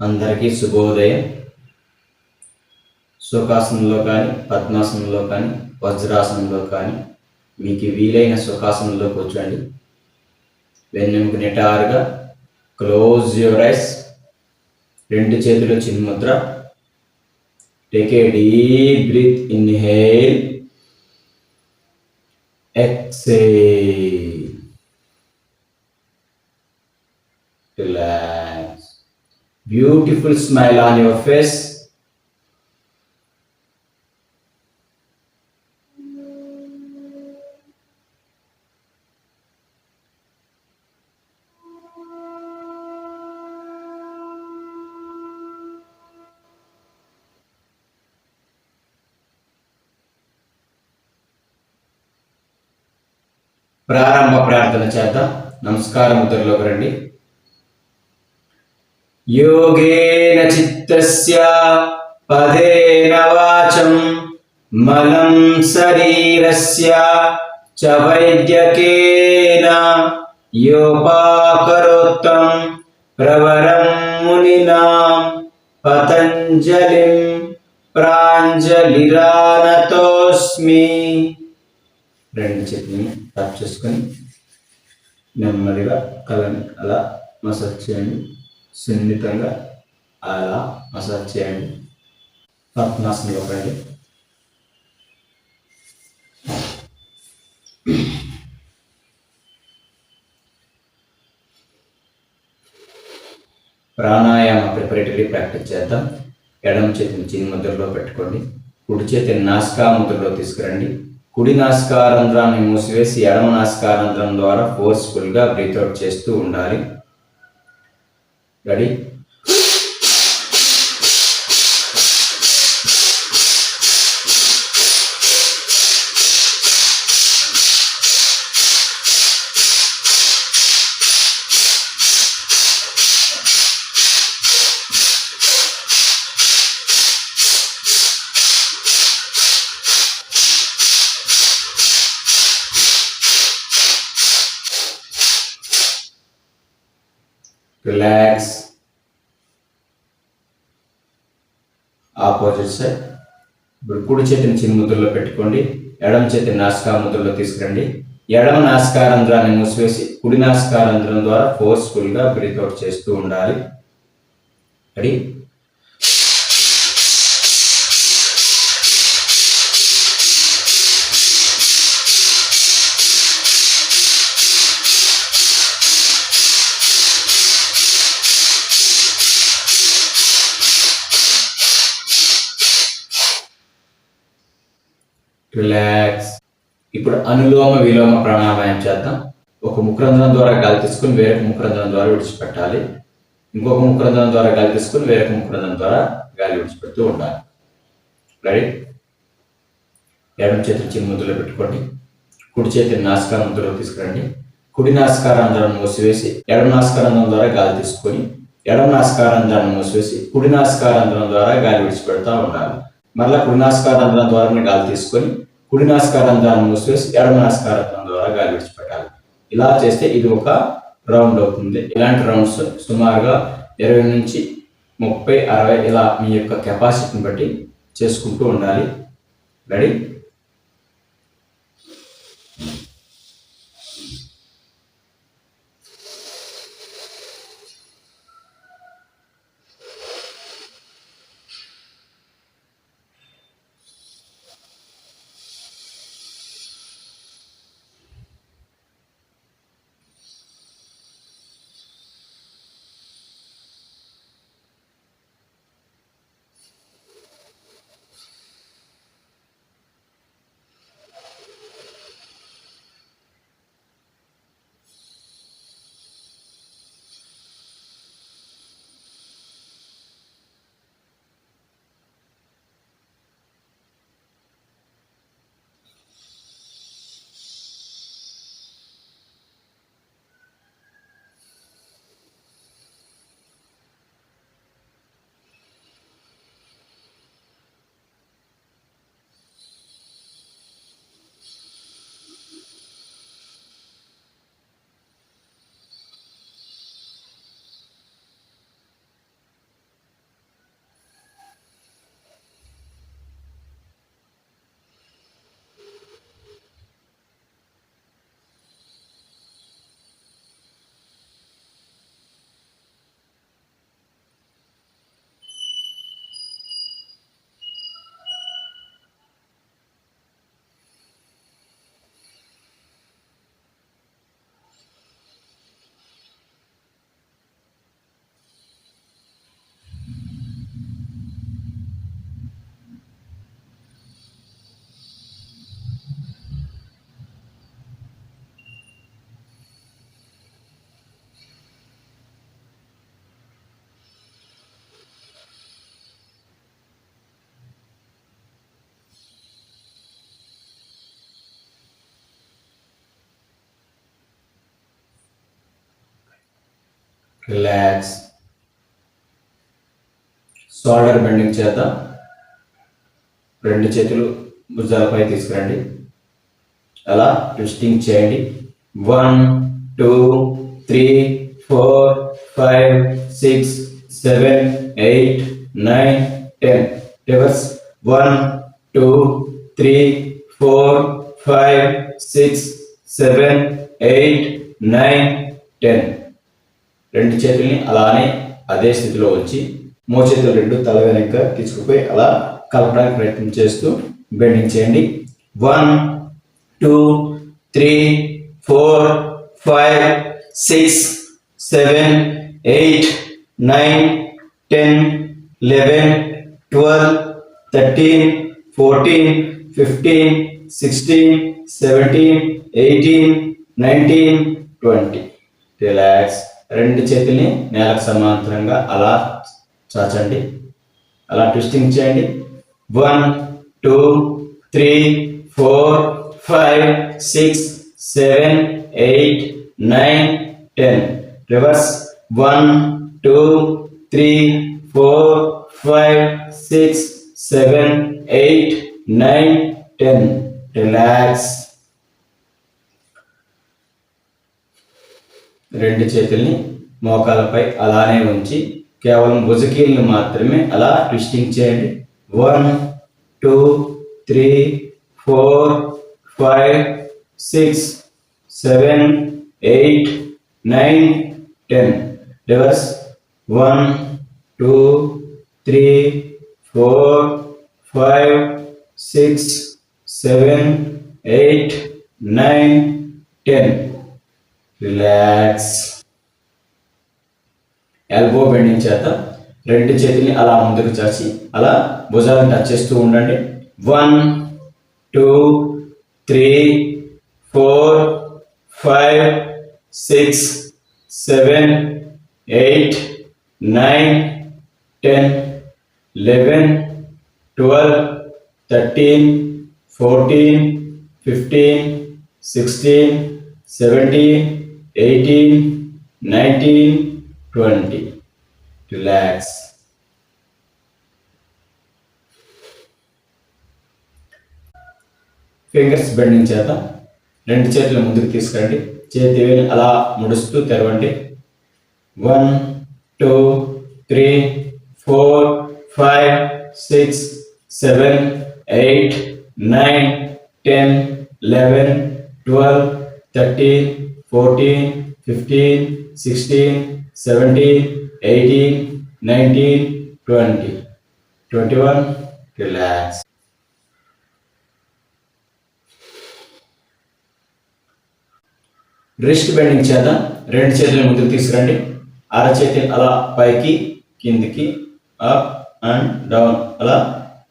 అందరికీ శుభోదయం. సుఖాసనంలో కానీ, పద్మాసనంలో కానీ, వజ్రాసనంలో కానీ మీకు వీలైన సుఖాసనంలో కూర్చోండి. వెన్నెముక నిటారుగా, క్లోజ్ యువర్ ఐస్, రెండు చేతులు చిన్ముద్ర. Take a deep breath, inhale, exhale, relax. Beautiful smile on your face. ప్రారంభ ప్రార్థన చేద్దాం. నమస్కారం ముద్రలోకి రండి. యోగేన చిత్తస్య పదేన వాచం మలం శరీరస్య చ వైద్యకేన యోపాకరోత్తం ప్రవరం మునినా పతంజలిం ప్రాంజలిరానతోస్మి. రెండు చేతిని టచ్ చేసుకొని నెమ్మదిగా కళ్ళని అలా మసాజ్ చేయండి. సున్నితంగా అలా మసాజ్ చేయండి. పద్మాసనంలో రండి. ప్రాణాయామ ప్రిపరేటరీ ప్రాక్టీస్ చేద్దాం. ఎడమ చేతిని చిన్ముద్రలో పెట్టుకోండి. కుడి చేతిని నాసికాముద్రలో తీసుకురండి. కుడి నాసికారంధ్రాన్ని మూసివేసి ఎడమ నాసికారంధ్రం ద్వారా ఫోర్స్ఫుల్గా బ్రీత్అవుట్ చేస్తూ ఉండాలి. రెడీ? రిలాక్స్. Opposite side. ఇప్పుడు కుడి చేతిని చిన్ముద్రలో పెట్టుకోండి. ఎడమ చేతిని నాసికాముద్రలో తీసుకురండి. ఎడమ నాసికారంధ్రాన్ని మూసివేసి కుడి నాసికారంధ్రం ద్వారా ఫోర్స్ఫుల్గా బ్రీత్అవుట్ చేస్తూ ఉండాలి. రెడీ? రిలాక్స్. ఇప్పుడు అనులోమ విలోమ ప్రాణాయామం చేద్దాం. ఒక ముఖరంధ్రం ద్వారా గాలి తీసుకుని వేరొక ముఖరంధ్రం ద్వారా విడిచిపెట్టాలి. ఇంకొక ముఖరంధ్రం ద్వారా గాలి తీసుకుని వేరొక ముఖరంధ్రం ద్వారా గాలి విడిచిపెడుతూ ఉండాలి. రెడీ? ఎడమ చేతిని చిన్ముద్రలో పెట్టుకోండి. కుడి చేతిని నాసికాముద్రలో తీసుకురండి. కుడి నాసికారంధ్రాన్ని మూసివేసి ఎడమ నాసికారంధ్రం ద్వారా గాలి తీసుకొని ఎడమ నాసికారంధ్రాన్ని మూసివేసి కుడి నాసికారంధ్రం ద్వారా గాలి విడిచిపెడతా ఉండాలి. మరలా కుడి నాసికారంధ్రం ద్వారా గాలి తీసుకొని కుడి నాసికారంధ్రాన్ని మూసివేసి ఎడమ నాసికారంధ్రం ద్వారా గాలి విడిచిపెట్టాలి. ఇలా చేస్తే ఇది ఒక రౌండ్ అవుతుంది. ఇలాంటి రౌండ్స్ సుమారుగా 20 నుంచి 30, 60 ఇలా మీ యొక్క కెపాసిటీని బట్టి చేసుకుంటూ ఉండాలి. రెడీ? రిలాక్స్. షోల్డర్ బెండింగ్ చేద్దాం. రెండు చేతులు భుజాలపై తీసుకురండి. అలా ట్విస్టింగ్ చేయండి. 1 2 3 4 5 6 7 8 9 10. రివర్స్. 1 2 3 4 5 6 7 8 9 10. రెండు చేతుల్ని అలానే అదే స్థితిలో వచ్చి మోచేతులు రెండు తల వెనక తీసుకుపోయి అలా కలపడానికి ప్రయత్నం చేస్తూ బెండింగ్ చేయండి. 1 2 3 4 5 6 7 8 9 10 11 12 13 14 15 16 17 18 19 20. రిలాక్స్. రెండు చేతుల్ని నేలకు సమాంతరంగా అలా చాచండి. అలా ట్విస్టింగ్ చేయండి. 1 2 3 4 5 6 7 8 9 10. రివర్స్. 1 2 3 4 5 6 7 8 9 10. రిలాక్స్. రెండు చేతుల్ని మోకాలపై అలానే ఉంచి కేవలం భుజకీలను మాత్రమే అలా ట్విస్టింగ్ చేయండి. 1 2 3 4 5 6 7 8 9 10. రివర్స్. 1 2 3 4 5 6 7 8 9 10. రిలాక్స్. ఎల్బో బెండింగ్ చేద్దాం. రెండు చేతుల్ని అలా ముందుకు చాచి అలా భుజాలను టచ్ చేస్తూ ఉండండి. 1 2 3 4 5 6 7 8 9 10 11 12 13 14 15 16 17 18 19 20. రిలాక్స్. ఫింగర్స్ బెండింగ్ చేద్దాం. రెండు చేతులు ముందుకు తీసుకురండి. చేతి వేలు అలా ముడుస్తూ తెరవండి. 1 2 3 4 5 6 7 8 9 10 11 12 13 14 15 16 17 18 19 20 21. రిలాక్స్. రిస్ట్ బెండింగ్ చేద్దాం. రెండు చేతులు ముందుకు తీసుకురండి. అరచేతి అలా పైకి కిందికి అప్ అండ్ డౌన్ అలా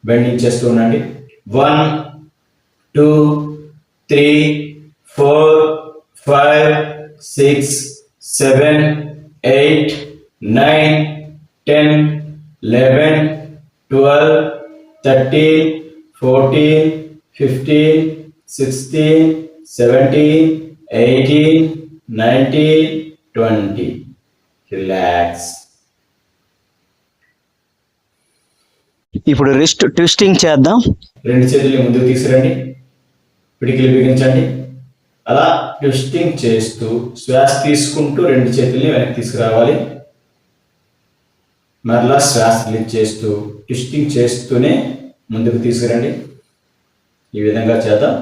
బెండింగ్ చేస్తూ ఉండండి. 1 2 3 4 5 6 7 8 9 10 11 12 13 14 15 16 17 18 19 20. రిలాక్స్. ఇప్పుడు రిస్ట్ ట్విస్టింగ్ చేద్దాం. రెండు చేతులు ముందుకు తీసుకురండి. పిడికిలు బిగించండి. అలా ట్విస్టింగ్ చేస్తూ శ్వాస తీసుకుంటూ రెండు చేతుల్ని వెనక్కి తీసుకురావాలి. మరలా శ్వాస రిలీజ్ చేస్తూ ట్విస్టింగ్ చేస్తూనే ముందుకు తీసుకురండి. ఈ విధంగా చేద్దాం.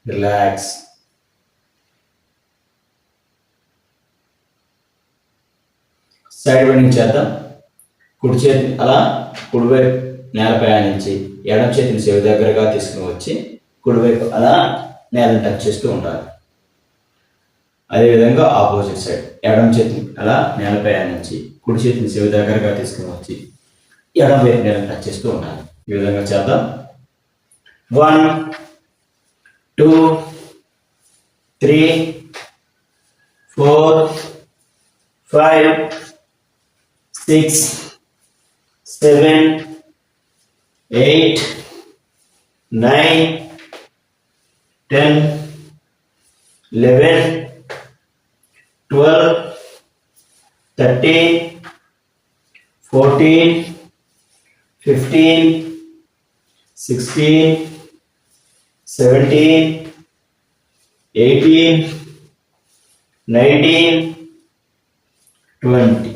రిలాక్స్. సైడ్ బెండింగ్ చేద్దాం. కుడి చేతి అలా కుడివైపు నేలపై ఆనించి ఎడమ చేతిని చెవి దగ్గరగా తీసుకుని వచ్చి కుడివైపు అలా నేలను టచ్ చేస్తూ ఉండాలి. అదేవిధంగా ఆపోజిట్ సైడ్ ఎడమ చేతిని అలా నేలపై ఆనించి కుడి చేతిని చెవి దగ్గరగా తీసుకుని వచ్చి ఎడమ వైపు నేలను టచ్ చేస్తూ ఉండాలి. ఈ విధంగా చేద్దాం. 1 2 3 4 5 6 7 8 9 10 11 12 13 14 15 16 17 18 19 20.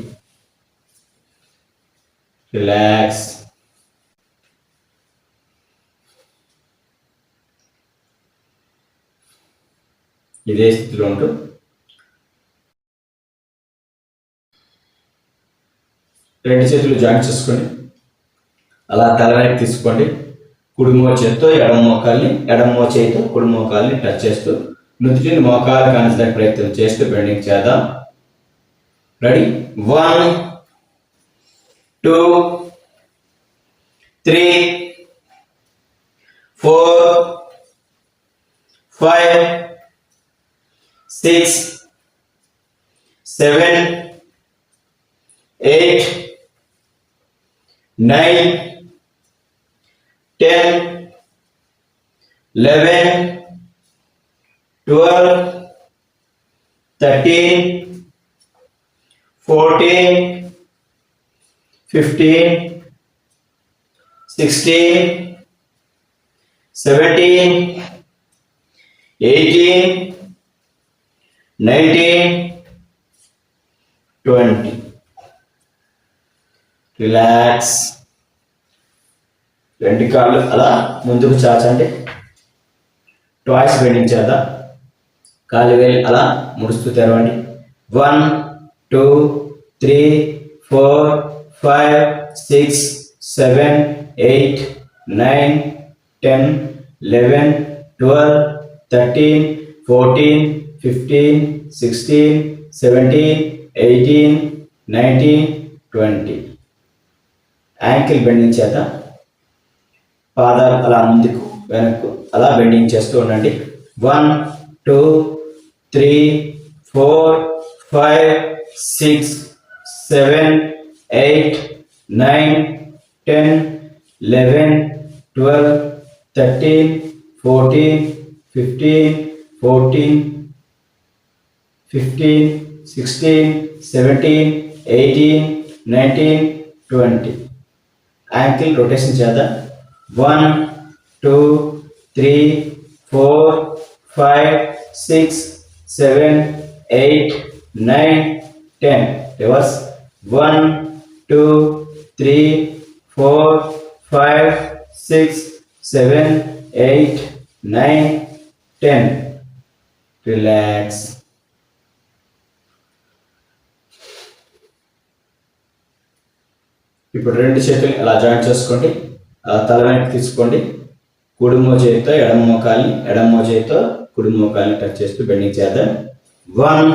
Relax. ఇదే స్థితిలో ఉంటూ రెండు చేతులు జాయింట్ చేసుకొని అలా తలవైపు తీసుకోండి. కుడి మోచేతితో ఎడమ మోచేతితో కుడి మోకాల్ని టచ్ చేస్తూ నుదుటిని మోకాలు కానించడానికి ప్రయత్నం చేస్తూ బెండింగ్ చేద్దాం. రెడీ? 1 2 3 4 5 6 7 8 9 10 11 12 13 14 15 16 17 18 19 20. రిలాక్స్. రెండు కాళ్ళు అలా ముందుకు చాచండి. ట్వాయిస్ బెండింగ్ చేద్దాం. కాలు వేలు అలా ముడుస్తూ తెరవండి. 1 2 3 4 5 6 7 8 9 10 11 12 13 14 15 16 17 18 19 20. యాంకిల్ బెండింగ్ చేద్దాం. పాదాలు అలా ముందుకు వెనక్కు అలా బెండింగ్ చేస్తూ ఉండండి. 1 2 3 4 5 6 7 8 9 10 11 12 13 14 15 14 15 16 17 18 19 20. యాంకిల్ రొటేషన్ చేద్దాం. 1 2 3 4 5 6 7 8 9 10. రివర్స్. 1 2 3 4 5 6 7 8 9 10. రిలాక్స్. ఇప్పుడు రెండు చేతులు అలా జాయింట్ చేసుకోండి. తల వెనక్కి తీసుకోండి. కుడి మోచేతితో ఎడమ మోచేతితో కుడి మోకాల్ని టచ్ చేస్తూ బెండింగ్ చేద్దాం. 1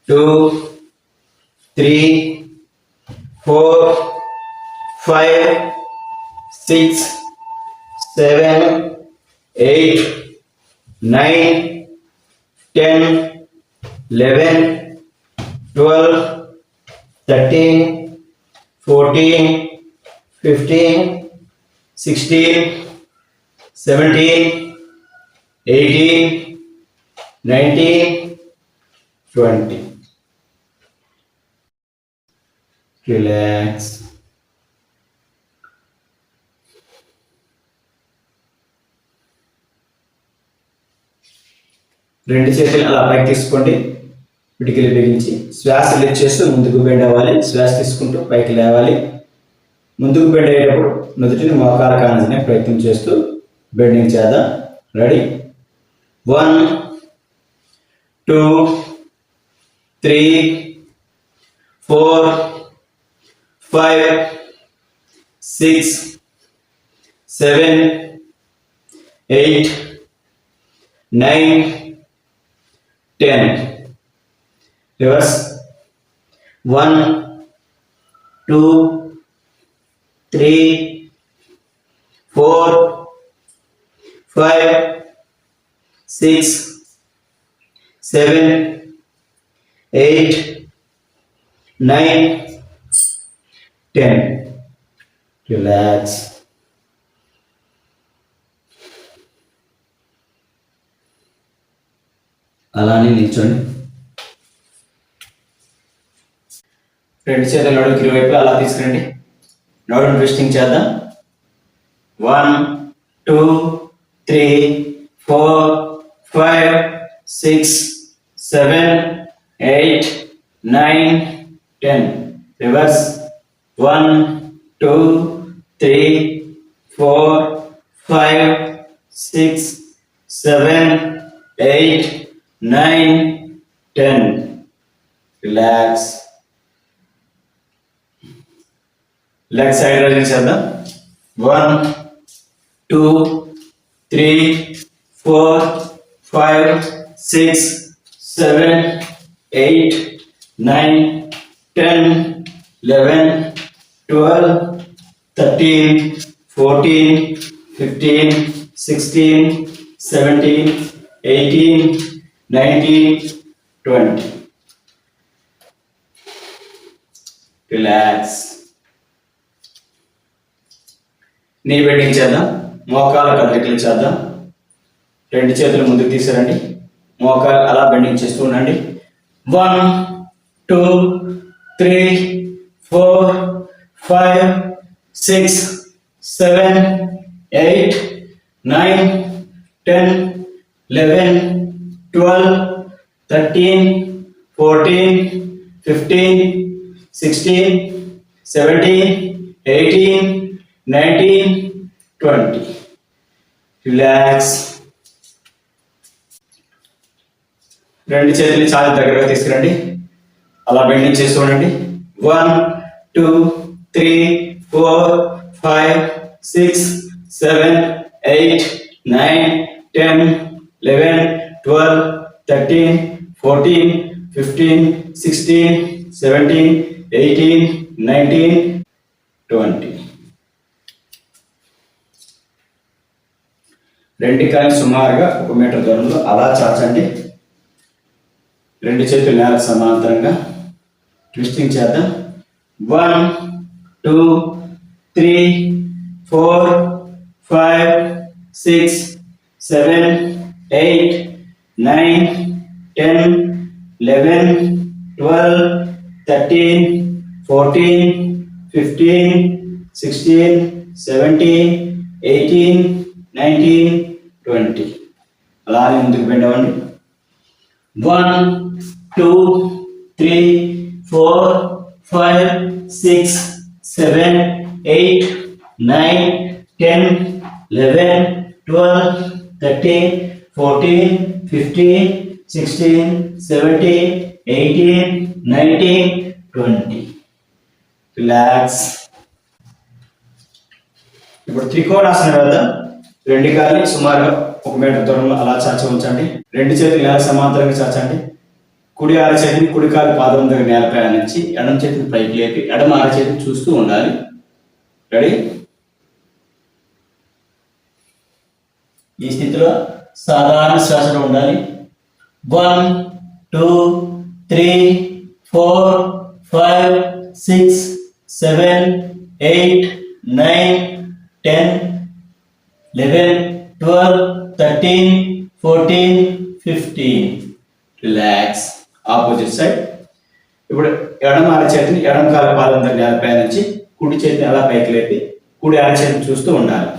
2 3 4 5 6 7 8 9 10 11 12 13 14 15 16 17 18 19 20. రిలాక్స్. రెండు చేతులు అలా పైకి తీసుకోండి. పిడికిలు బిగించి శ్వాస లిఫ్ట్ చేస్తూ ముందుకు బెండ్ అవ్వాలి. శ్వాస తీసుకుంటూ పైకి లేవాలి. ముందుకు బెండ్ అయ్యేటప్పుడు నుదుటిని మోకాలు కానించడానికి ప్రయత్నం చేస్తూ బెండింగ్ చేద్దాం. రెడీ? 1 2 3 4, 5, 6, 7, 8, 9, 10. Reverse. 1, 2, 3, 4, 5, 6, 7, 8, 9, 10. Relax. అలానే నిల్చోండి. రెండు చేతులు నడుముకి ఇరువైపు అలా తీసుకురండి. నడుము ట్విస్టింగ్ చేద్దాం. 1, 2, 3, 4, 5, 6, 7, 8, 9, 10. Reverse. 1, 2, 3, 4, 5, 6, 7, 8, 9, 10. Relax. Leg side rising చేద్దాం. 1, 2, 3, 4, 5, 6, 7, 8, 9, 10, 11, 12, 13, 14, 15, 16, 17, 18, 19, 20. రిలాక్స్. నీ బెండింగ్ చేద్దాం. మోకాల కదలికలు చేద్దాం. రెండు చేతులు ముందుకు తీసుకురండి. మోకాలు అలా బెండింగ్ చేస్తూ ఉండండి. 1, 2, 3, 4, 5, 6, 7, 8, 9, 10, 11, 12, 13, 14, 15, 16, 17, 18, 19, 20. రిలాక్స్. రెండు చేతులు చాలా దగ్గరగా తీసుకురండి. అలా బెండింగ్ చేస్తూ ఉండండి. 1, 2, 3, 4, 5, 6, 7, 8, 9, 10, 11, 12, 13, 14, 15, 16, 17, 18, 19, 20. రెండు కాళ్ళు సుమారుగా 1 మీటర్ దూరంలో అలా చాచండి. రెండు చేతులు నేల సమాంతరంగా ట్విస్టింగ్ చేద్దాం. 1, 2, 3, 4, 5, 6, 7, 8, 9, 10, 11, 12, 13, 14, 15, 16, 17, 18, 19, 20. అలానే ముందుకు బెండవండి. 1, 2, 3, 4, 5, 6, 7, 8, 9, 10, 11, 12, 13, 14, 15, 16, 17, 18, 19, 20. రిలాక్స్. ఇప్పుడు త్రికోణాసనం వేద్దాం. రెండు కాళ్ళు సుమారుగా 1 మీటర్ దూరంలో అలా చాచి ఉంచండి. రెండు చేతులు నేల సమాంతరంగా చాచండి. కుడి అరచేతిని కుడి కాలు పాదం దగ్గర నేలపై ఆనించి ఎడమ చేతిని పైకి లేపి ఎడమ అరచేతిని చూస్తూ ఉండాలి. రెడీ? ఈ స్థితిలో సాధారణ శ్వాసలో ఉండాలి. 1, 2, 3, 4, 5, 6, 7, 8, 9, 10, 11, 12, 13, 14, 15. రిలాక్స్. Opposite side. ఇప్పుడు ఎడమ అరచేతిని ఎడమ కాలు పాదం దగ్గర నేలపై నుంచి కుడి చేతిని అలా పైకి లేపి కుడి అరచేతిని చూస్తూ ఉండాలి.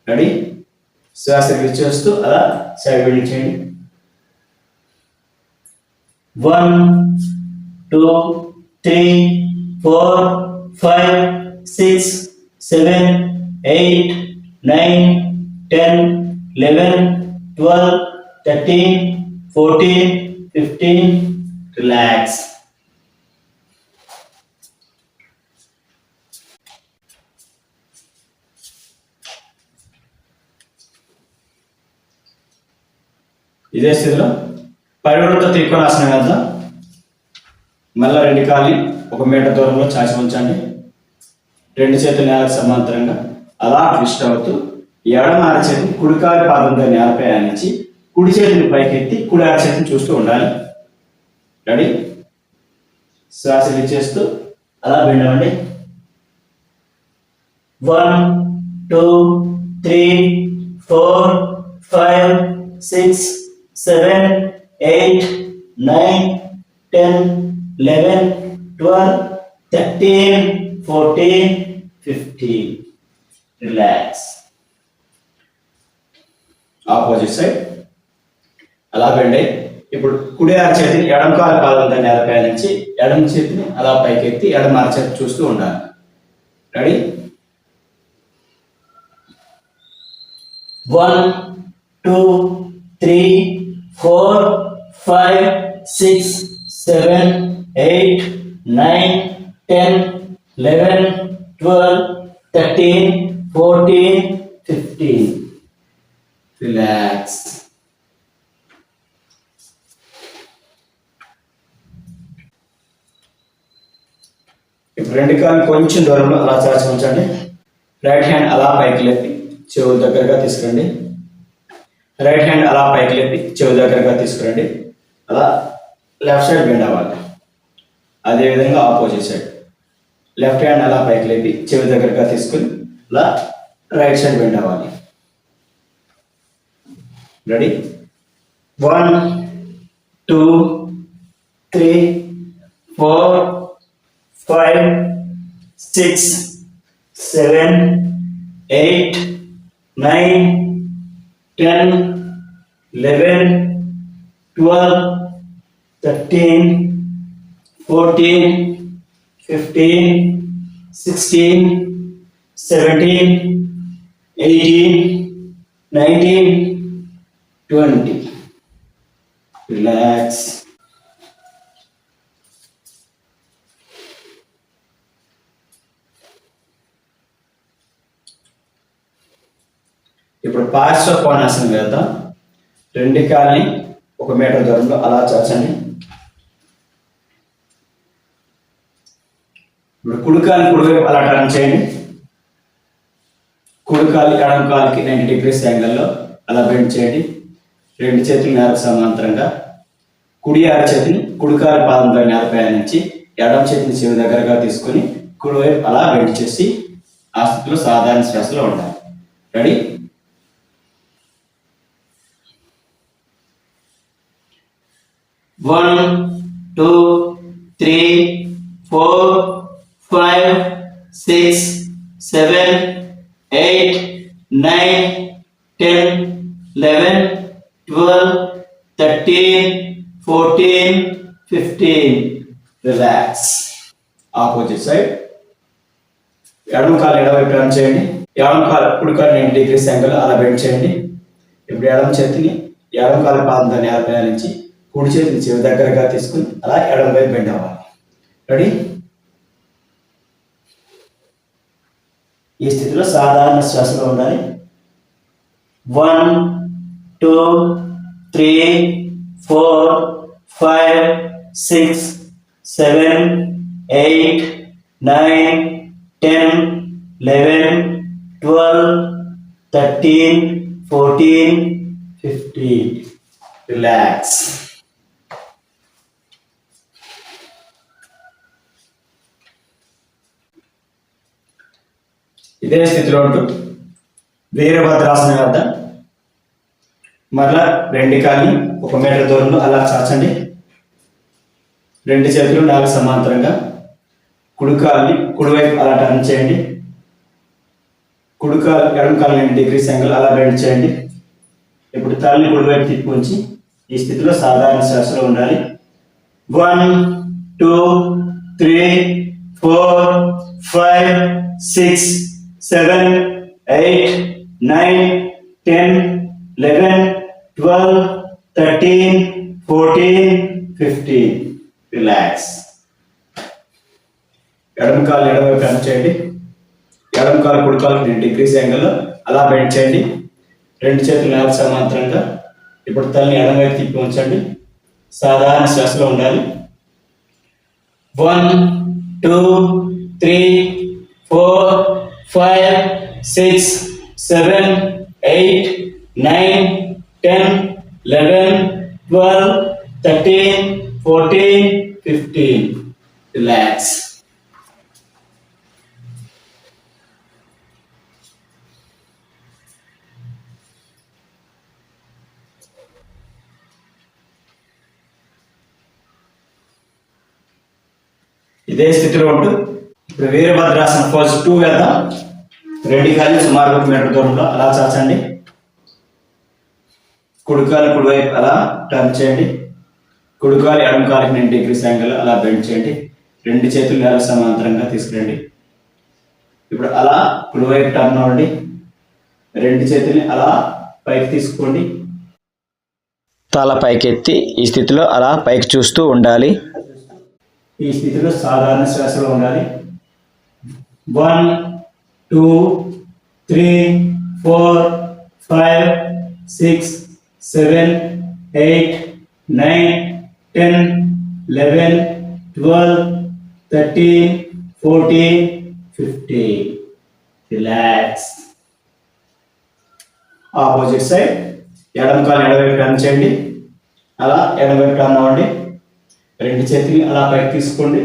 రెడీ? శ్వాస రిలీజ్ చేస్తూ అలా సైడ్ బెండింగ్ చేయండి. 1, 2, 3, 4, 5, 6, 7, 8, 9, 10, 11, 12, 13, 14, 15. రిలాక్స్. ఇదే స్థితిలో పరివృత్త త్రికోణాసనం వేద్దాం. మళ్ళీ రెండు కాళ్ళు 1 మీటర్ దూరంలో చాచి ఉంచండి. రెండు చేతులు నేలకు సమాంతరంగా అలా ట్విస్ట్ అవుతూ ఎడమ అరచేతిని కుడికాలి పాదంతో నేలపై ఆనించి కుడి చేతిని పైకెత్తి కుడి అరచేతిని చూస్తూ ఉండాలి. రెడీ? శ్వాసలు ఇచ్చేస్తూ అలా బెండ్ అవ్వండి. 1 2 3 4 5 6 7 8 9 10 11 12 13 14 15. రిలాక్స్. ఆపోజిట్ సైడ్ అలా బెండ్ అయ్యి ఇప్పుడు కుడి అరచేతిని ఎడమ కాలు పాదంతో నేలపై నుంచి ఎడమ చేతిని అలా పైకెత్తి ఎడమ అరచేతి చూస్తూ ఉండాలి. రెడీ? 1 2 3 4 5 6 7 8 9 10 11 12 13 14 15. రిలాక్స్. ఇప్పుడు రెండు కాళ్ళు కొంచెం దూరంలో అలా చాచి ఉంచండి. రైట్ హ్యాండ్ అలా పైకి లేపి చెవుల దగ్గరగా తీసుకురండి. రైట్ హ్యాండ్ అలా పైకి లేపి చెవు దగ్గరగా తీసుకురండి. అలా లెఫ్ట్ సైడ్ బెండ్ అవ్వాలి. అదేవిధంగా ఆపోజిట్ సైడ్ లెఫ్ట్ హ్యాండ్ అలా పైకి లేపి చెవి దగ్గరగా తీసుకుని అలా రైట్ సైడ్ బెండ్ అవ్వాలి. రెడీ? 1 2 3 4 5 6 7 8 9 10 11 12 13 14 15 16 17 18 19 20. Relax. ఇప్పుడు పార్శ్వ కోణాసనం వేద్దాం. రెండు కాళ్ళని 1 మీటర్ దూరంలో అలా చాచండి. ఇప్పుడు కుడికాలు కుడివైపు అలా టర్న్ చేయండి. కుడికాలు ఎడమ కాలుకి 90 డిగ్రీస్ యాంగిల్లో అలా బెండ్ చేయండి. రెండు చేతులు నేలకు సమాంతరంగా కుడి అరచేతిని కుడికాలు పాదంతో నేలపై నుంచి ఎడమ చేతిని చెవి దగ్గరగా తీసుకొని కుడివైపు అలా బెండ్ చేసి ఆ స్థితిలో సాధారణ శ్వాసలో ఉండాలి. రెడీ? 1 2 3 4 5 6 7 8 9 10 11 12 13 14 15. రిలాక్స్. ఆపోజిట్ సైడ్ ఎడమ కాలు ఎడమవైపు టర్న్ చేయండి. ఎడమ కాలు కుడి కాలు 90 డిగ్రీస్ యాంగిల్ అలా బెండ్ చేయండి. ఇప్పుడు ఎడమ చేతిని ఎడమ కాలు పాదంతో నేలపై నుంచి కుడి చేతిని చెవి దగ్గరగా తీసుకుని అలా ఎడమ వైపు బెండ్ అవ్వాలి. రెడీ? ఈ స్థితిలో సాధారణ శ్వాసలో ఉండాలి. 1 2 3 4 5 6 7 8 9 10 11 12 13 14 15. రిలాక్స్. ఇదే స్థితిలో ఉంటూ వీరభద్రాసనం వేద్దాం. మరలా రెండు కాళ్ళని 1 మీటర్ దూరంలో అలా చాచండి. రెండు చేతులు నేలకు సమాంతరంగా కుడి కాలుని కుడివైపు అలా టర్న్ చేయండి. కుడి కాలు ఎడమ కాలు 90 డిగ్రీస్ యాంగిల్ అలా బెండ్ చేయండి. ఇప్పుడు తలని కుడివైపు తిప్పి ఉంచి ఈ స్థితిలో సాధారణ శ్వాసలో ఉండాలి. 1 2 3 4 5 6 7 8 9 10 11 12 13 14 15. రిలాక్స్. ఎడమ కాలు ఎడమవైపు టర్న్ చేయండి. ఎడమ కాలు కుడి కాలు 90 డిగ్రీస్ యాంగిల్లో అలా బెండ్ చేయండి. రెండు చేతులు నేలకు సమాంతరంగా ఇప్పుడు తలని ఎడమవైపు తిప్పి ఉంచండి. సాధారణ శ్వాసలో ఉండాలి. 1 2 3 4 5 6 7 8 9 10 11 12 13 14 15. Relax. ఇదే స్థితిలో ఉంటూ ఇప్పుడు వీరభద్రాసన పోజ్ 2 వేద్దాం. రెండు కాళ్ళు సుమారు 1 మీటర్ దూరంలో అలా చాచండి. కుడికాలు కుడివైపు అలా టర్న్ చేయండి. కుడికాలు ఎడమ కాలుకి 90 degrees యాంగిల్ అలా బెండ్ చేయండి. రెండు చేతులు నేల సమాంతరంగా తీసుకురండి. ఇప్పుడు అలా కుడివైపు టర్న్ అవ్వండి. రెండు చేతుల్ని అలా పైకి తీసుకోండి. తల పైకెత్తి ఈ స్థితిలో అలా పైకి చూస్తూ ఉండాలి. ఈ స్థితిలో సాధారణ శ్వాసలో ఉండాలి. 1 2 3 4 5 6 7 8 9 10 11 12 13 14 15. రిలాక్స్. ఆపోజిట్ సైడ్ ఎడమ కాలు ఎడమవైపు టర్న్ చేయండి. అలా ఎడమవైపు టర్న్ అవ్వండి. రెండు చేతులు అలా పైకి తీసుకోండి.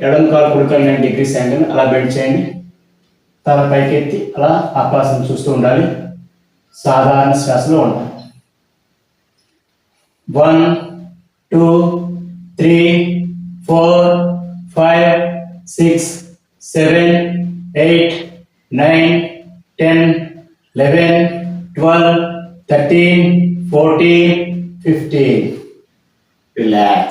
ఎడమ కాలు కుడికాలు 90 degrees యాంగిల్ అలా బెండ్ చేయండి. తల పైకి ఎత్తి అలా ఆకాశం చూస్తూ ఉండాలి. సాధారణ శ్వాసలో ఉండాలి. 1 2 3 4 5 6 7 8 9 10 11 12 13 14 15. Relax.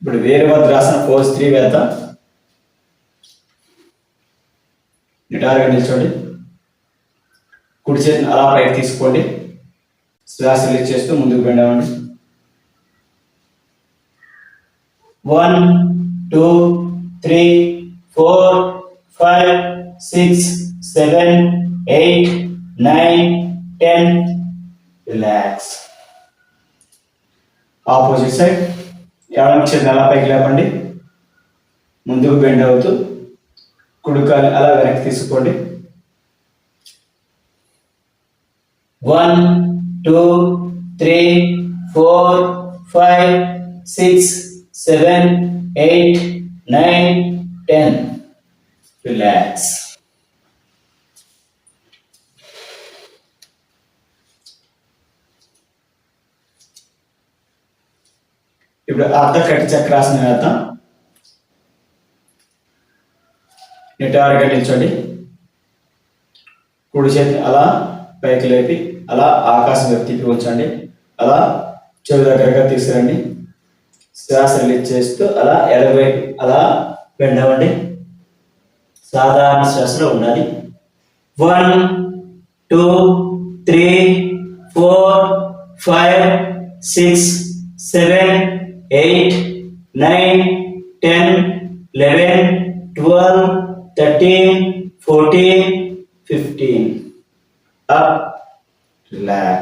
ఇప్పుడు వీరభద్రాసన పోజ్ 3 వేద్దాం. నిటారుగా నిల్చోండి. కుడి చేతిని అలా పైకి తీసుకోండి. శ్వాస రిలీజ్ చేస్తూ ముందుకు బెండ్ అవ్వండి. 1 2 3 4 5 6 7 8 9 10. రిలాక్స్. ఆపోజిట్ సైడ్ ఎడమ చేతిని అలా పైకి లేపండి. ముందుకు బెండ్ అవుతూ కుడికాలు అలా వెనక్కి తీసుకోండి. 1 2 3 4 5 6 7 8 9 10. రిలాక్స్. ఇప్పుడు అర్ధ కటి చక్రాసనం వేద్దాం. నిటారుగా నిల్చోండి. కుడి చేతిని అలా పైకి లేపి అలా ఆకాశం వైపు తిప్పి ఉంచండి. అలా చెవి దగ్గరగా తీసుకురండి. శ్వాస రిలీజ్ చేస్తూ అలా ఎడమవైపు అలా బెండ్ అవ్వండి. సాధారణ శ్వాసలో ఉండాలి. 1 2 3 4 5 6 7 8 9 10 11 12 13 14 15. Up. Relax.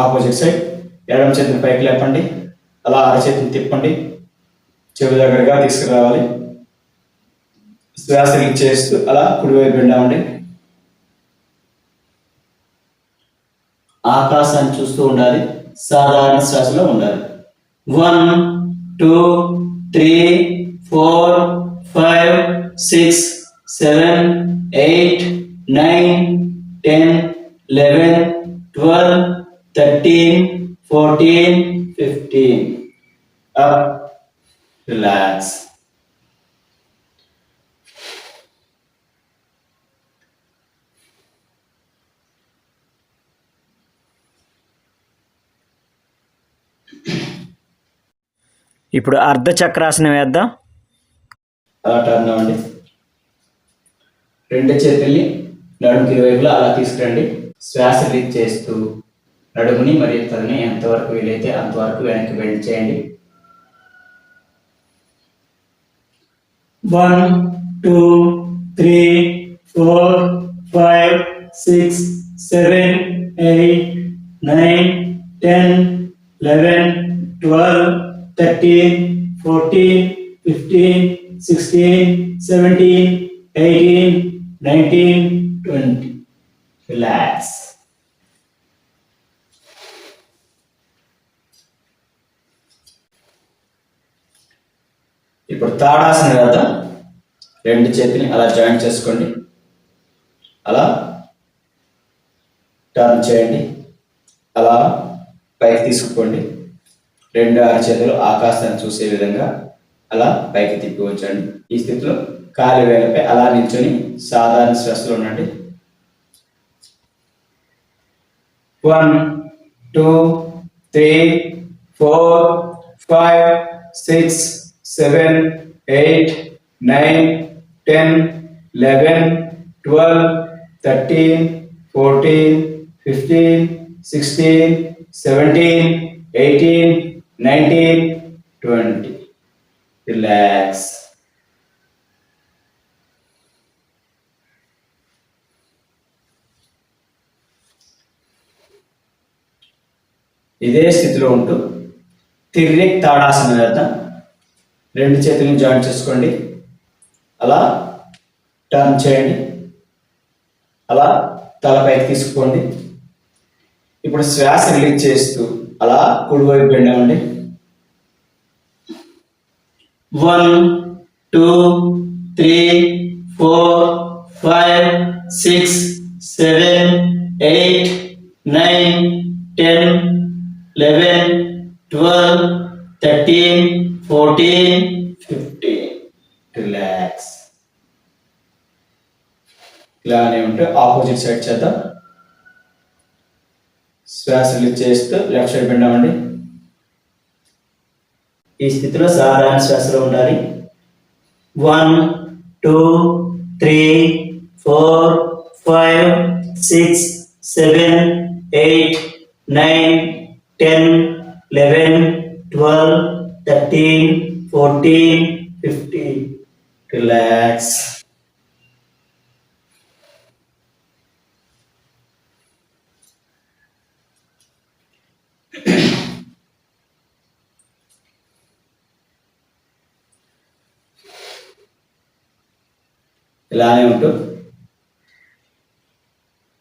ఆపోజిట్ సైడ్ ఎడమ చేతిని పైకి లేపండి. అలా అరచేతిని తిప్పండి. చెవి దగ్గరగా తీసుకురావాలి. శ్వాస రిలీజ్ చేస్తూ అలా కుడివైపు బెండ్ అవ్వండి. ఆకాశాన్ని చూస్తూ ఉండాలి. సాధారణ శ్వాసలో ఉండాలి. 1 2 3 4 5 6 7 8 9 10 11 12 13 14 15. Up. Relax. ఇప్పుడు అర్ధ చక్రాసనం వేద్దాం. అలా టర్న్ అవ్వండి. రెండు చేతుల్ని నడుముకి ఇరువైపులా అలా తీసుకురండి. శ్వాస రిలీజ్ చేస్తూ నడుముని మరియు తలని ఎంతవరకు వీలైతే అంతవరకు వెనక్కి బెండ్ చేయండి. 1 2 3 4 5 6 7 8 9 10 11 12 13 14 15 16 17 18 19 20. రిలాక్స్. ఇప్పుడు తాడాసన వేద్దాం. రెండు చేతిని అలా జాయింట్ చేసుకోండి. అలా టర్న్ చేయండి. అలా పైకి తీసుకుపోండి. రెండు అరచేతులు ఆకాశాన్ని చూసే విధంగా అలా పైకి తిప్పి ఉంచండి. ఈ స్థితిలో కాలి వేలపై అలా నిల్చొని సాధారణ శ్వాసలో ఉండండి. 1 2 3 4 5 6 7 8 9 10 11 12 13 14 15 16 17 18 19 20. రిలాక్స్. ఇదే స్థితిలో ఉంటూ తిర్యక్ తాడాసన వేద్దాం. రెండు చేతులను జాయింట్ చేసుకోండి. అలా టర్న్ చేయండి. అలా తలపైకి తీసుకుపోండి. ఇప్పుడు శ్వాస రిలీజ్ చేస్తూ అలా కుడివైపు బెండ్ అవ్వండి. 1 2 3 4 5 6 7 8 9 10 11 12 13 14 15. రిలాక్స్. ఇలానే ఉంటే ఆపోజిట్ సైడ్ చేద్దాం. శ్వాస రిలీజ్ చేస్తూ లెఫ్ట్ సైడ్ బెండ్ అవ్వండి. ఈ స్థితిలో సాధారణ శ్వాసలో ఉండాలి. 1 2 3 4 5 6 7 8 9 10 11 12 13 14 15. రిలాక్స్. ఇలానే ఉంటూ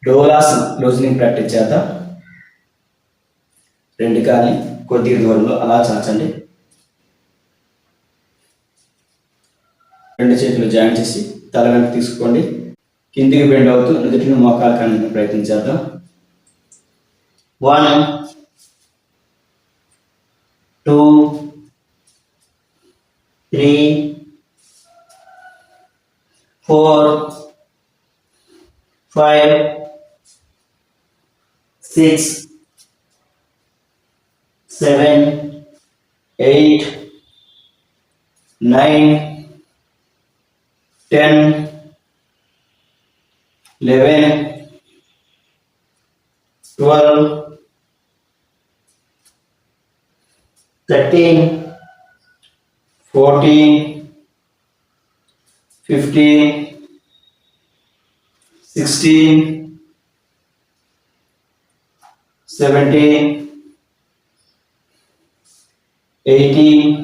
డోలాసన లూజనింగ్ ప్రాక్టీస్ చేద్దాం. రెండు కాని కొద్దిగా దూరంలో అలా చాచండి. రెండు చేతులు జాయింట్ చేసి తల వెనక్కి తీసుకోండి. కిందికి బెండ్ అవుతూ నుదుటిని మోకాలు కనడానికి ప్రయత్నం చేద్దాం. 1 2 3 4 5 6 7 8 9 10 11 12 13 14 15 16 17 18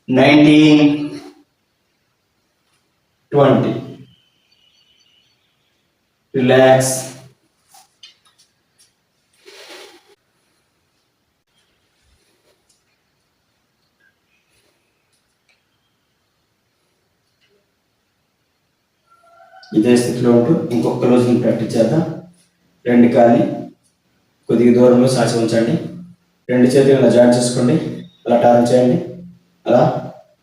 19 20. రిలాక్స్. ఇదే స్థితిలో ఉంటూ ఇంకొక రోజు ప్రాక్టీస్ చేద్దాం. రెండు కాళ్ళని కొద్దిగా దూరంలో సాచి ఉంచండి. రెండు చేతులు ఇలా జాయింట్ చేసుకోండి. అలా టర్న్ చేయండి. అలా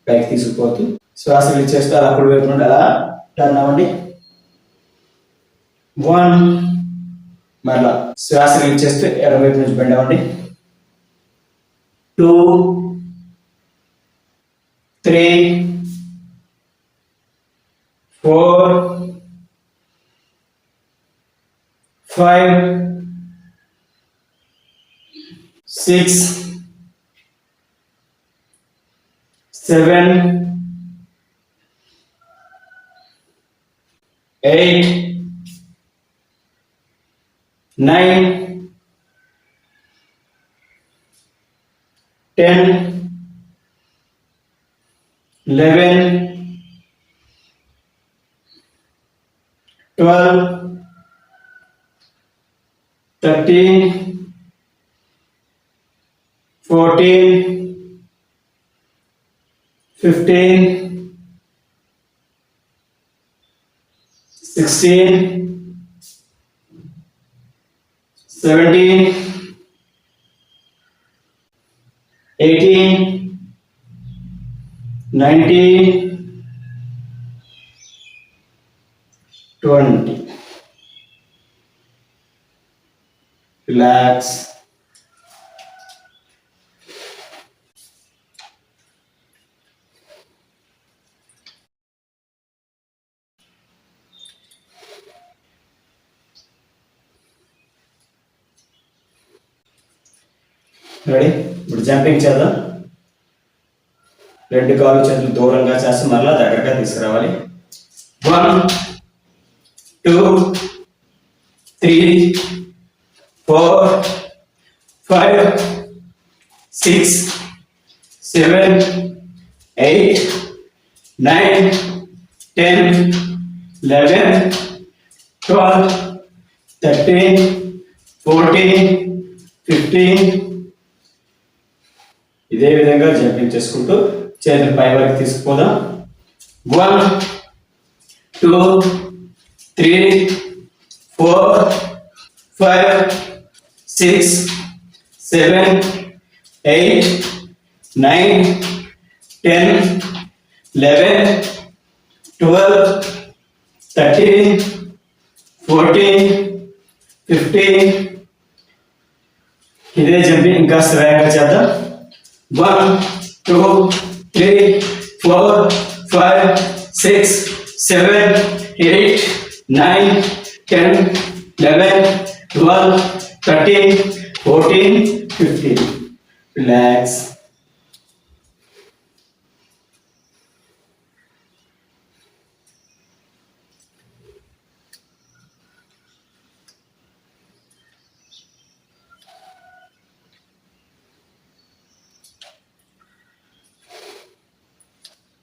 పైకి తీసుకుపోతూ శ్వాస రిలీజ్ చేస్తూ అలా కుడి వైపు నుండి అలా టర్న్ అవ్వండి. 1 మరలా శ్వాస రిలీజ్ చేస్తూ ఎడమ వైపు నుంచి బెండ్ అవ్వండి. 2, 3, 4, 5, 6, 7, 8, 9, 10, 11, 12, 13, 14, 15, 16, 17, 18, 19, 20. Relax. రెడీ? ఇప్పుడు జంపింగ్ చేద్దాం. రెండు కాళ్ళు చేతులు దూరంగా చేసి మరలా దగ్గరగా తీసుకురావాలి. 1, 2, 3, 4, 5, 6, 7, 8, 9, 10, 11, 12, 13, 14, 15. ఇదే విధంగా జంపింగ్ చేసుకుంటూ చేతులు పై వరకు తీసుకుపోదాం. 1, 2, 3, 4, 5, 6, 7, 8, 9, 10, 11, 12, 13, 14, 15. ఇదే జంపింగ్ ఇంకా వేగంగా చేద్దాం. 1, 2, 3, 4, 5, 6, 7, 8, 9, 10, 11, 12, 13, 14, 15. Relax.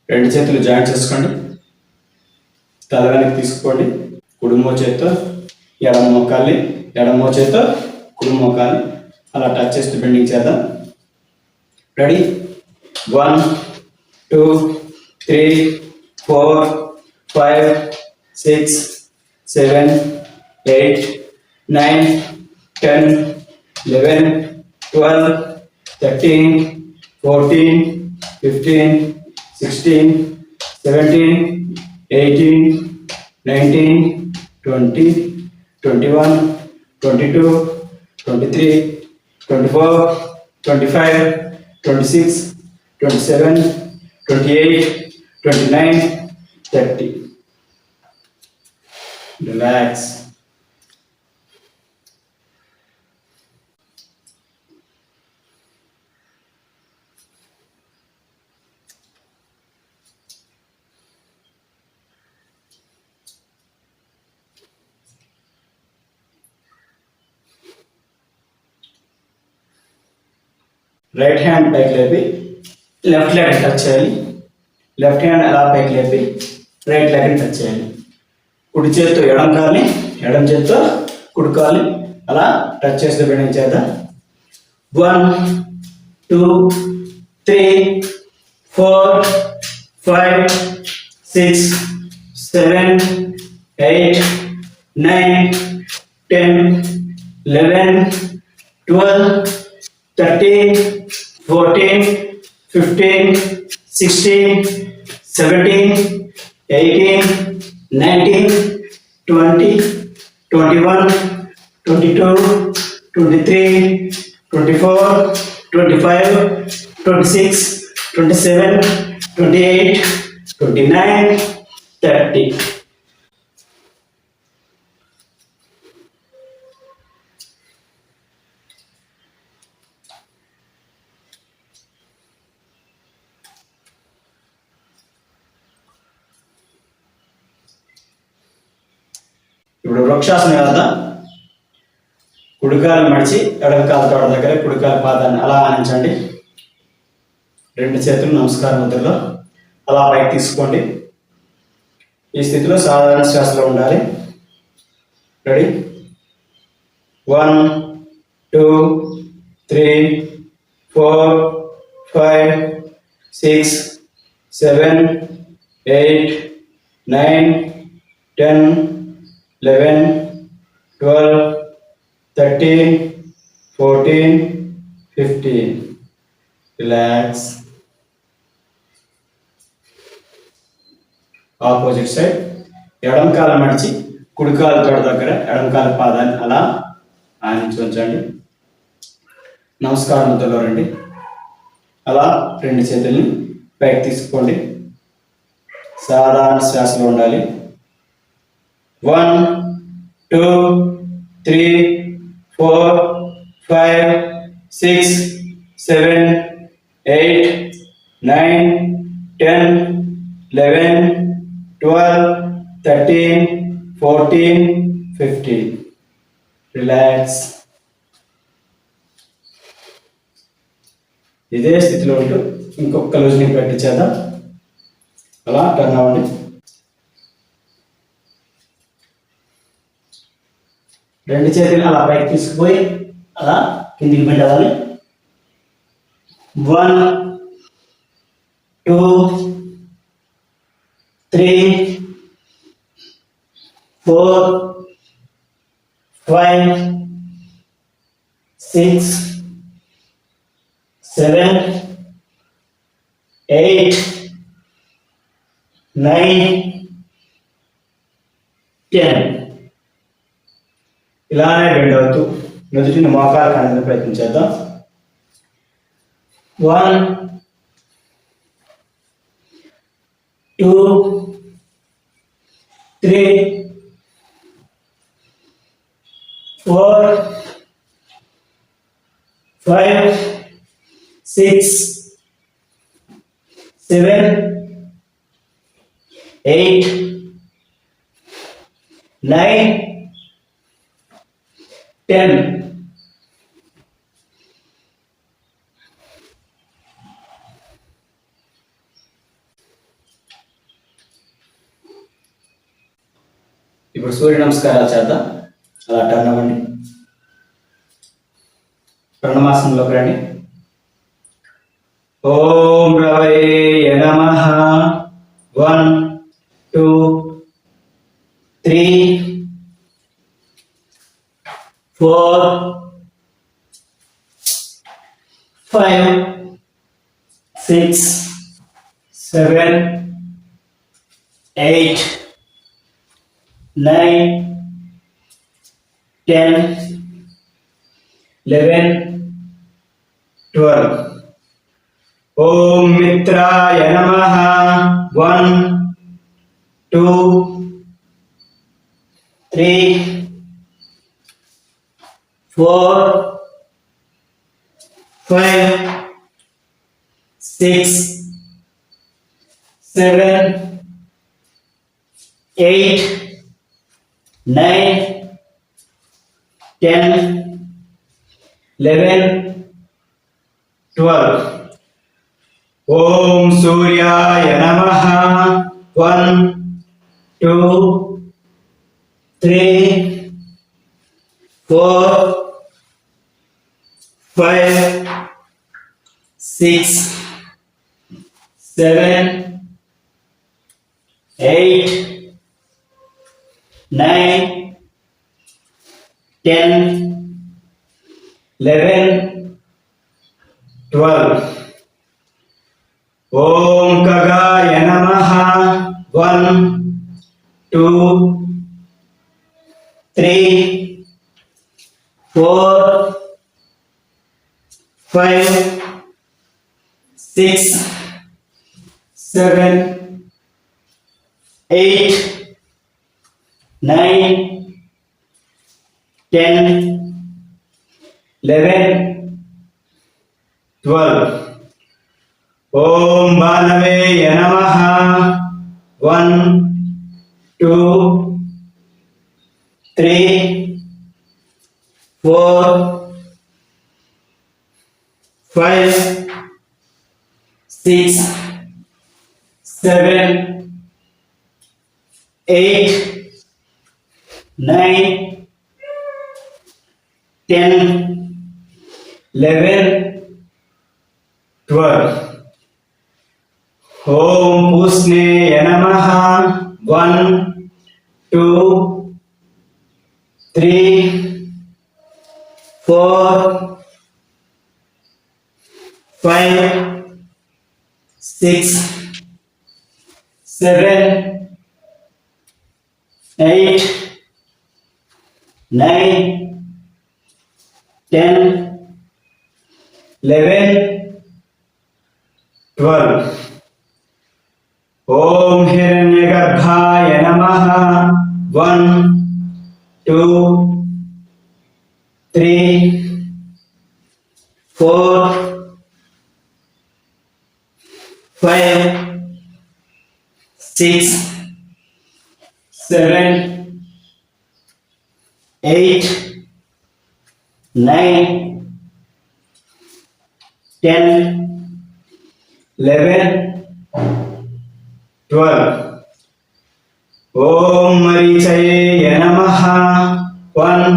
రెండు చేతులు జాయింట్ చేసుకోండి. తల వెనక్కి తీసుకోండి. కుడి మోచేత్తో ఎడమ మోకాల్ని, ఎడమ మోచేత్తో కుడి మోకాల్ని అలా టచ్ చేస్తూ బెండింగ్ చేద్దాం. రెడీ? 1, 2, 3, 4, 5, 6, 7, 8, 9, 10, 11, 12, 13, 14, 15, 16, 17, 18, 19, 20, 21, 22, 23, 24, 25, 26, 27, 28, 29, 30. Relax. రైట్ హ్యాండ్ పైకి లేపి లెఫ్ట్ లెగ్ టచ్ చేయాలి. లెఫ్ట్ హ్యాండ్ అలా పైకి లేపి రైట్ లెగ్ టచ్ చేయాలి. కుడి చేత్తో ఎడం కాల్ని, ఎడం చేత్తో కుడి కాల్ని అలా టచ్ చేస్తూ బెండింగ్ చేద్దాం. 1, 2, 3, 4, 5, 6, 7, 8, 9, 10, 11, 12, 13, 14, 15, 16, 17, 18, 19, 20, 21, 22, 23, 24, 25, 26, 27, 28, 29, 30. ఇప్పుడు వృక్షాసనం వేద్దాం. కుడికాలు మడిచి ఎడమ కాలు తోడ దగ్గర కుడికాలు పాదాన్ని అలా ఆనించండి. రెండు చేతులు నమస్కార ముద్రలో అలా పైకి తీసుకోండి. ఈ స్థితిలో సాధారణ శ్వాసలో ఉండాలి. రెడీ? 1, 2, 3, 4, 5, 6, 7, 8, 9, 10, 11, 12, 13, 14, 15. Relax. ఆపోజిట్ సైడ్ ఎడమ కాలు మడిచి కుడి కాలు తోడ దగ్గర ఎడమ కాలు పాదాన్ని అలా ఆనించి ఉంచండి. నమస్కార ముద్రలో రండి. అలా రెండు చేతుల్ని పైకి తీసుకోండి. సాధారణ శ్వాసలో ఉండాలి. 1, 2, 3, 4, 5, 6, 7, 8, 9, 10, 11, 12, 13, 14, 15. రిలాక్స్. ఇదే స్థితిలో ఉంటూ ఇంకొక లూజ్ని పెట్టించేద్దాం. అలా టర్న్ అవ్వండి. రెండు చేతులు అలా పైకి తీసుకుపోయి అలా కిందికి పెట్టాలి. 1, 2, 3, 4, 5, 6, 7, 8, 9, 10. ఇలానే బెండ్ అవుతూ నుదుటిని మోకాలు కాని ప్రయత్నం చేద్దాం. 1, 2, 3, 4, 5, 6, 7, 8, 9, 10. ఇప్పుడు సూర్య నమస్కారాలు చేద్దాం. అలా టర్న్ అవ్వండి. ప్రణమాసనంలోకి రండి. ఓం రవయ నమః. 1, 2, 3, 4, 5, 6, 7, 8, 9, 10, 11, 12. ఓం మిత్రాయ నమః. 1, 2, 3, 4, 5, 6, 7, 8, 9, 10, 11, 12. ఓం సూర్యాయ నమః. 1, 2, 3, 4, 5, 6, 7, 8, 9, 10, 11, 12. ఓం ఖగాయ నమః. 1, 2, 3, 4, 5, 6 7 8 9 10 11 12 ఓం బాలవే నమః 1 2 3 4 5 6 7 8 9 10 11 12 ఓం పూష్ణే నమః 1 2 3 4 5 6 7 8 9 10 11 12 ఓం హిరణ్యగర్భాయ నమః 1 2 3 4 5 6 7 8 9 10 11 12 ఓం మరీచయే నమః 1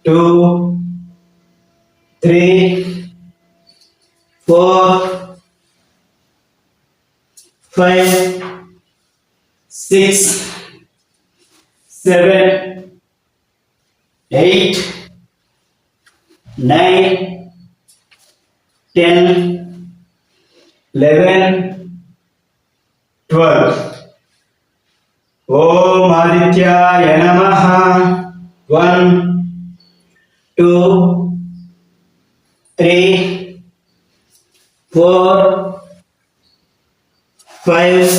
2 3 4 5 6 7 8 9 10 11 12 ఓం ఆదిత్యాయ నమః 1 2 3 4 5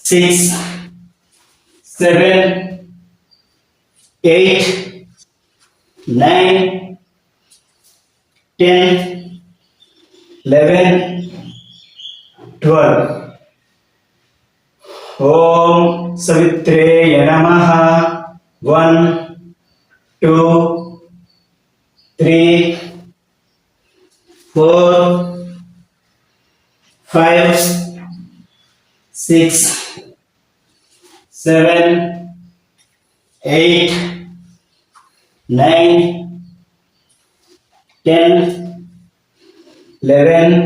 6 7 8 9 10 11 12 ఓం సవిత్రే నమః 1 2 3 4 5 6 7 8 9 10 11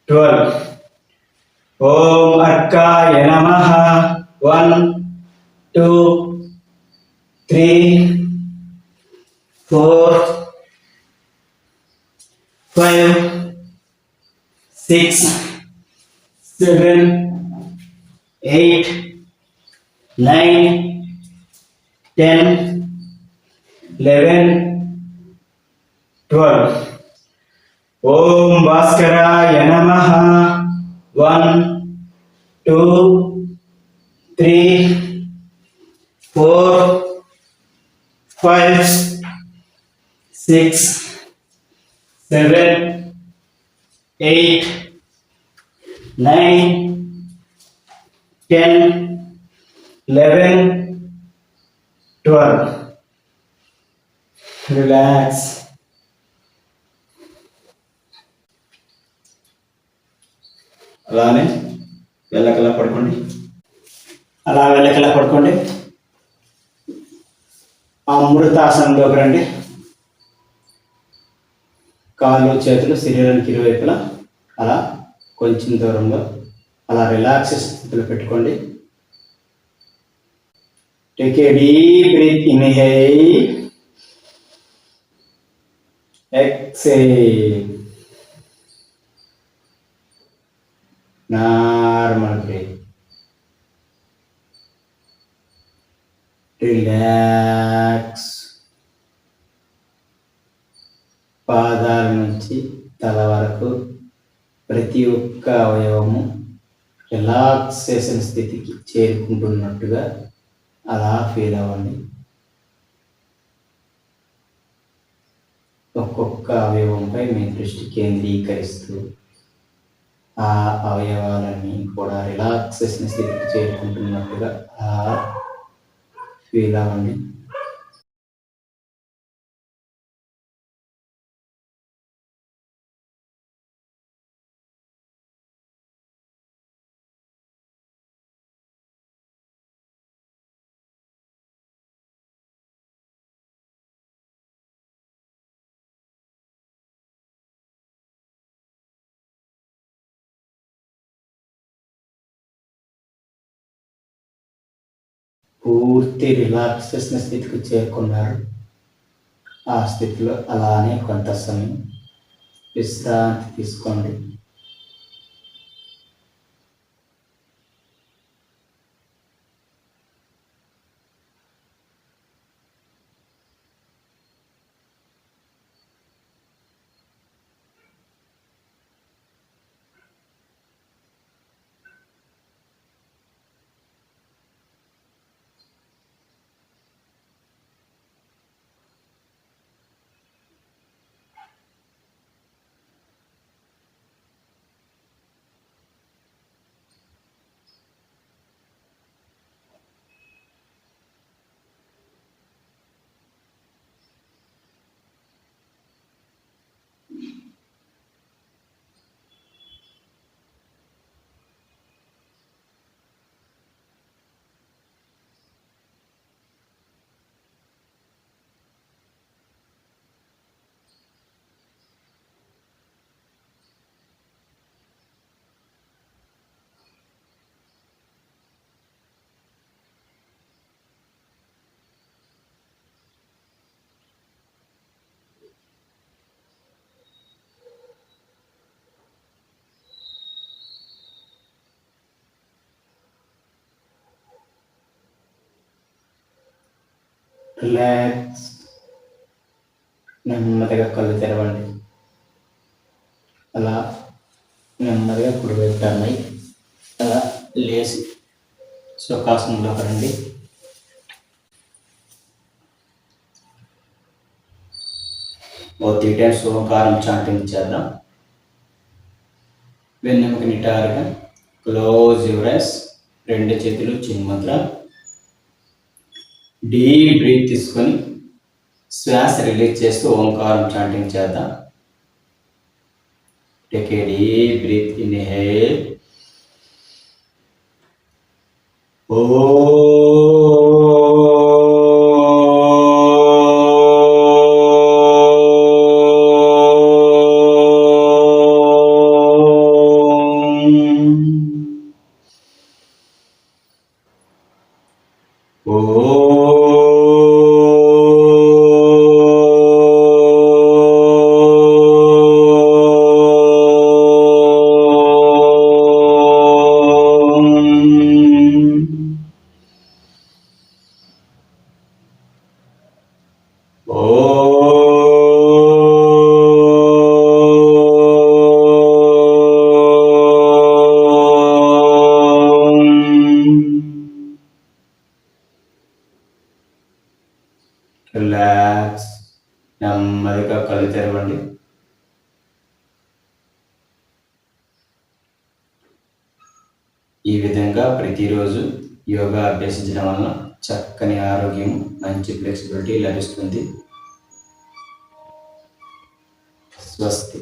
12 ఓం అర్కాయ నమః 1 2 3 4 5 6 7 8 9 10 11 12 ఓం భాస్కరాయ నమః 1 2 3 4 5 6 7 8 9 10 11 12 relax అలానే వెళ్ళకలా పడుకోండి అలా వెళ్ళకలా పడుకోండి అమృతాసనంలోకి రండి కాళ్ళు చేతులు శరీరానికి ఇరువైపులా అలా కొంచెం దూరంలో అలా రిలాక్స్ స్థితిలో పెట్టుకోండి take a deep breath inhale exhale normal breath relax పాదాల నుంచి తల వరకు ప్రతి ఒక్క అవయవము రిలాక్సేషన్ స్థితికి చేరుకుంటున్నట్టుగా అలా ఫీల్ అవ్వండి. ఒక్కొక్క అవయవంపై మీ దృష్టి కేంద్రీకరిస్తూ ఆ అవయవాలన్నీ కూడా రిలాక్సేషన్ స్థితికి చేరుకుంటున్నట్టుగా అలా ఫీల్ అవ్వండి. పూర్తి రిలాక్సేషన్ స్థితికి చేరుకున్నారు. ఆ స్థితిలో అలానే కొంత సమయం విశ్రాంతి తీసుకోండి. రిలాక్స్. నెమ్మదిగా కళ్ళు తెరవండి. అలా నెమ్మదిగా కుడివైపు టర్న్ అయ్యి అలా లేచి సుఖాసనంలో రండి. ఓ 3 times ఓంకారం చాంటింగ్ చేద్దాం. వెన్నెముక నిటారుగా, క్లోజ్ యువర్ ఐస్, 2 చేతులు చిన్ముద్ర. డీప్ బ్రీత్ తీసుకొని శ్వాస రిలీజ్ చేస్తూ ఓంకారం చాంటింగ్ చేద్దాం. Take a deep breath, inhale. Relax. నెమ్మదిగా కళ్ళు తెరవండి. ఈ విధంగా ప్రతిరోజు యోగా అభ్యసించడం వలన చక్కని ఆరోగ్యం, మంచి ఫ్లెక్సిబిలిటీ లభిస్తుంది. స్వస్తి.